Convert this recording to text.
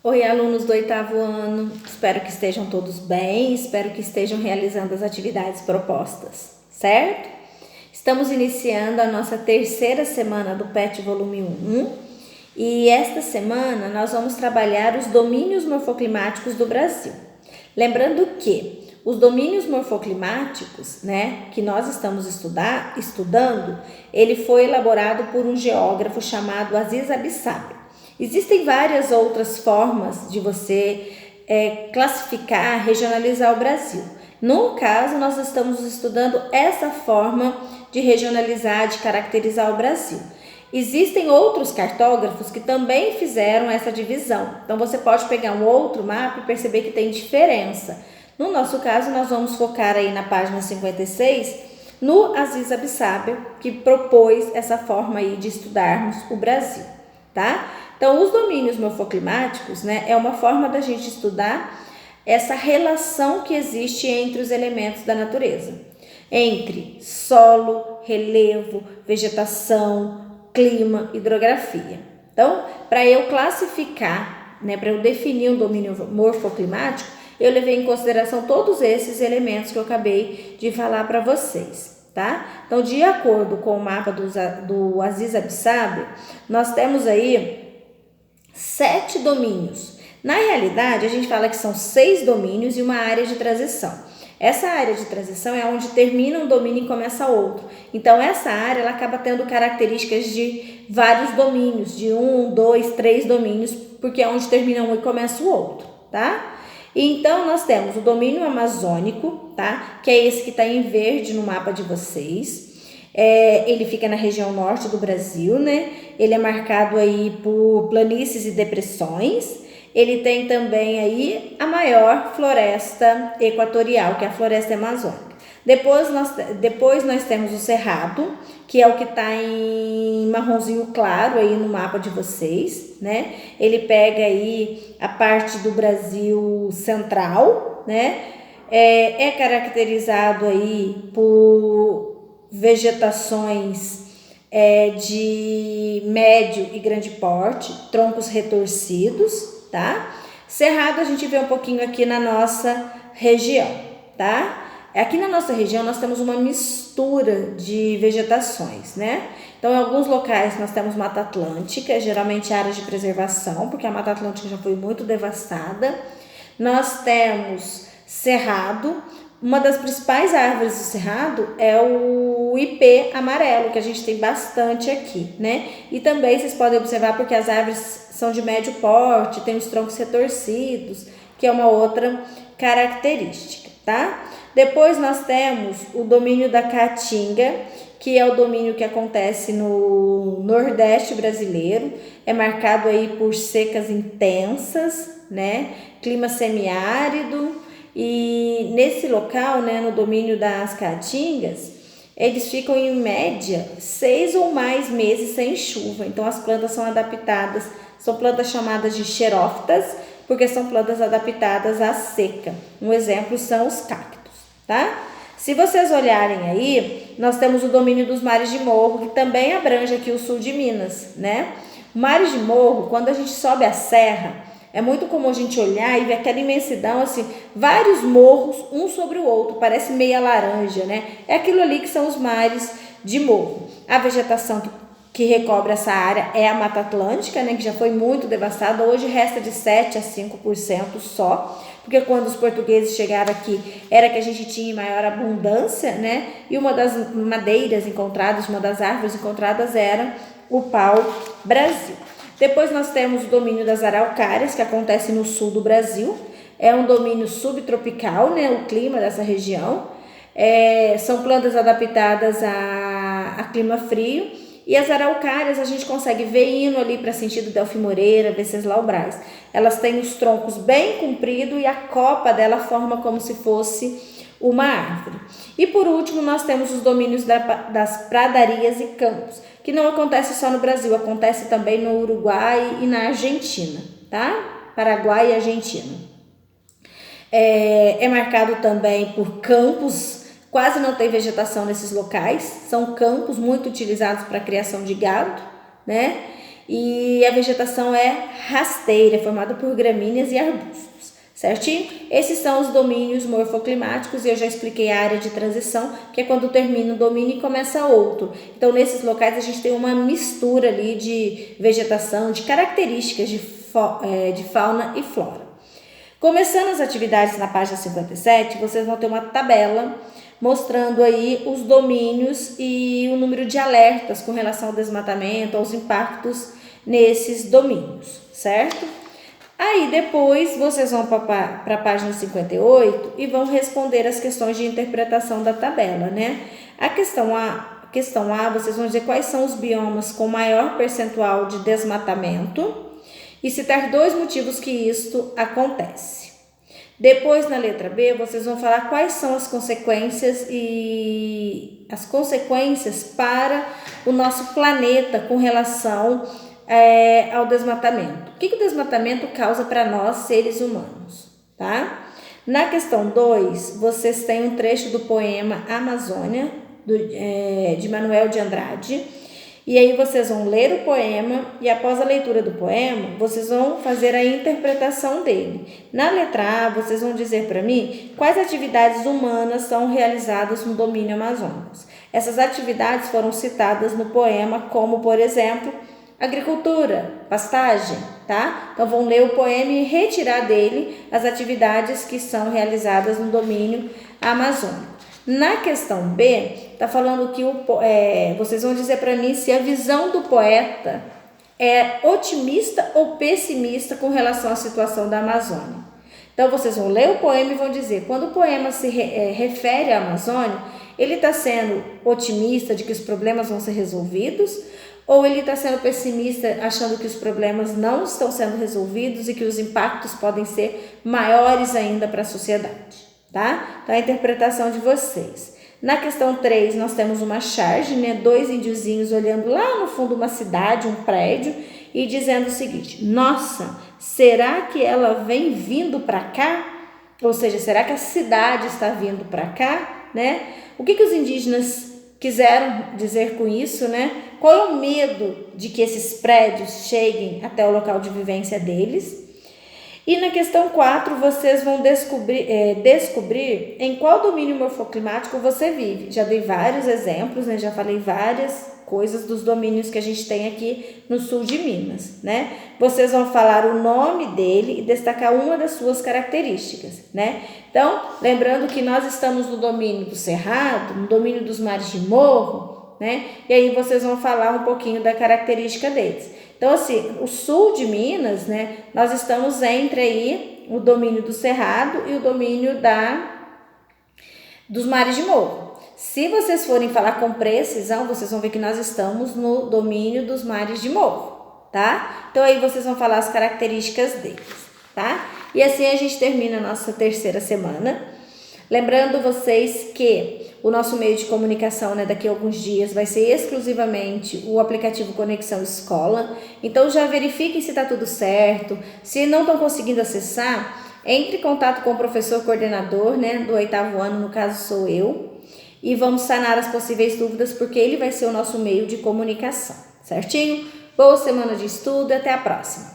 Oi, alunos do oitavo ano, espero que estejam todos bem, espero que estejam realizando as atividades propostas, certo? Estamos iniciando a nossa terceira semana do PET Volume 1 e esta semana nós vamos trabalhar os domínios morfoclimáticos do Brasil. Lembrando que os domínios morfoclimáticos, que nós estamos estudando, ele foi elaborado por um geógrafo chamado Aziz Abissabir. Existem várias outras formas de você classificar, regionalizar o Brasil. No caso, nós estamos estudando essa forma de regionalizar, de caracterizar o Brasil. Existem outros cartógrafos que também fizeram essa divisão. Então, você pode pegar um outro mapa e perceber que tem diferença. No nosso caso, nós vamos focar aí na página 56, no Aziz Abissabir, que propôs essa forma aí de estudarmos o Brasil, tá? Então, os domínios morfoclimáticos, é uma forma da gente estudar essa relação que existe entre os elementos da natureza, entre solo, relevo, vegetação, clima, hidrografia. Então, para eu classificar, para eu definir um domínio morfoclimático, eu levei em consideração todos esses elementos que eu acabei de falar para vocês, tá? Então, de acordo com o mapa do Aziz Abissabir, nós temos aí 7 domínios. Na realidade, a gente fala que são 6 domínios e uma área de transição. Essa área de transição é onde termina um domínio e começa outro. Então, essa área ela acaba tendo características de vários domínios, de 1, 2, 3 domínios, porque é onde termina um e começa o outro, tá? Então, nós temos o domínio amazônico, tá? Que é esse que está em verde no mapa de vocês. Ele fica na região norte do Brasil, Ele é marcado aí por planícies e depressões. Ele tem também aí a maior floresta equatorial, que é a floresta amazônica. Depois nós temos o Cerrado, que é o que está em marronzinho claro aí no mapa de vocês, Ele pega aí a parte do Brasil central, É caracterizado aí por vegetações de médio e grande porte, troncos retorcidos, tá? Cerrado a gente vê um pouquinho aqui na nossa região, tá? Aqui na nossa região nós temos uma mistura de vegetações, Então, em alguns locais nós temos Mata Atlântica, geralmente áreas de preservação, porque a Mata Atlântica já foi muito devastada. Nós temos Cerrado. Uma das principais árvores do Cerrado é o ipê amarelo, que a gente tem bastante aqui, E também vocês podem observar porque as árvores são de médio porte, tem os troncos retorcidos, que é uma outra característica, tá? Depois nós temos o domínio da Caatinga, que é o domínio que acontece no Nordeste brasileiro, é marcado aí por secas intensas, Clima semiárido. E nesse local, no domínio das caatingas, eles ficam em média 6 ou mais meses sem chuva. Então as plantas são adaptadas, são plantas chamadas de xerófitas, porque são plantas adaptadas à seca. Um exemplo são os cactos, tá? Se vocês olharem aí, nós temos o domínio dos mares de morro, que também abrange aqui o sul de Minas, Mares de morro, quando a gente sobe a serra, é muito comum a gente olhar e ver aquela imensidão, assim, vários morros, um sobre o outro, parece meia laranja, É aquilo ali que são os mares de morro. A vegetação que recobre essa área é a Mata Atlântica, que já foi muito devastada, hoje resta de 7 a 5% só, porque quando os portugueses chegaram aqui, era que a gente tinha maior abundância, E uma das madeiras encontradas, uma das árvores encontradas era o pau-brasil. Depois nós temos o domínio das araucárias, que acontece no sul do Brasil. É um domínio subtropical, o clima dessa região. São plantas adaptadas a clima frio. E as araucárias a gente consegue ver indo ali para sentido Delfim Moreira, Venceslau Braz. Elas têm os troncos bem compridos e a copa dela forma como se fosse uma árvore. E por último, nós temos os domínios das pradarias e campos, que não acontece só no Brasil, acontece também no Uruguai e na Argentina, tá? Paraguai e Argentina. É marcado também por campos, quase não tem vegetação nesses locais, são campos muito utilizados para a criação de gado, E a vegetação é rasteira, formada por gramíneas e arbustos, certinho? Esses são os domínios morfoclimáticos e eu já expliquei a área de transição, que é quando termina um domínio e começa outro. Então, nesses locais a gente tem uma mistura ali de vegetação, de características de fauna e flora. Começando as atividades na página 57, vocês vão ter uma tabela mostrando aí os domínios e o número de alertas com relação ao desmatamento, aos impactos nesses domínios, certo? Aí depois vocês vão para a página 58 e vão responder as questões de interpretação da tabela, né? A questão A, vocês vão dizer quais são os biomas com maior percentual de desmatamento e citar 2 motivos que isto acontece. Depois, na letra B, vocês vão falar quais são as consequências para o nosso planeta com relação ao desmatamento. O que o desmatamento causa para nós, seres humanos, tá? Na questão 2, vocês têm um trecho do poema Amazônia, de Manuel de Andrade. E aí vocês vão ler o poema e após a leitura do poema, vocês vão fazer a interpretação dele. Na letra A, vocês vão dizer para mim quais atividades humanas são realizadas no domínio amazônico. Essas atividades foram citadas no poema como, por exemplo, agricultura, pastagem, tá? Então vão ler o poema e retirar dele as atividades que são realizadas no domínio amazônico. Na questão B, está falando que vocês vão dizer para mim se a visão do poeta é otimista ou pessimista com relação à situação da Amazônia. Então, vocês vão ler o poema e vão dizer, quando o poema se refere à Amazônia, ele está sendo otimista de que os problemas vão ser resolvidos, ou ele está sendo pessimista achando que os problemas não estão sendo resolvidos e que os impactos podem ser maiores ainda para a sociedade. Tá? Então, a interpretação de vocês. Na questão 3, nós temos uma charge, né? 2 índiozinhos olhando lá no fundo uma cidade, um prédio, e dizendo o seguinte: nossa, será que ela vem vindo para cá? Ou seja, será que a cidade está vindo para cá, né? O que os indígenas quiseram dizer com isso, né? Qual é o medo de que esses prédios cheguem até o local de vivência deles? E na questão 4, vocês vão descobrir em qual domínio morfoclimático você vive. Já dei vários exemplos, né? Já falei várias coisas dos domínios que a gente tem aqui no sul de Minas, né? Vocês vão falar o nome dele e destacar uma das suas características, né? Então, lembrando que nós estamos no domínio do Cerrado, no domínio dos mares de morro, né? E aí vocês vão falar um pouquinho da característica deles. Então, assim, o sul de Minas, né, nós estamos entre aí o domínio do Cerrado e o domínio dos mares de morro. Se vocês forem falar com precisão, vocês vão ver que nós estamos no domínio dos mares de morro, tá? Então, aí vocês vão falar as características deles, tá? E assim a gente termina a nossa 3ª semana. Lembrando vocês que o nosso meio de comunicação, né, daqui a alguns dias vai ser exclusivamente o aplicativo Conexão Escola. Então já verifiquem se está tudo certo. Se não estão conseguindo acessar, entre em contato com o professor coordenador, né, do 8º ano, no caso sou eu, e vamos sanar as possíveis dúvidas, porque ele vai ser o nosso meio de comunicação, certinho? Boa semana de estudo e até a próxima!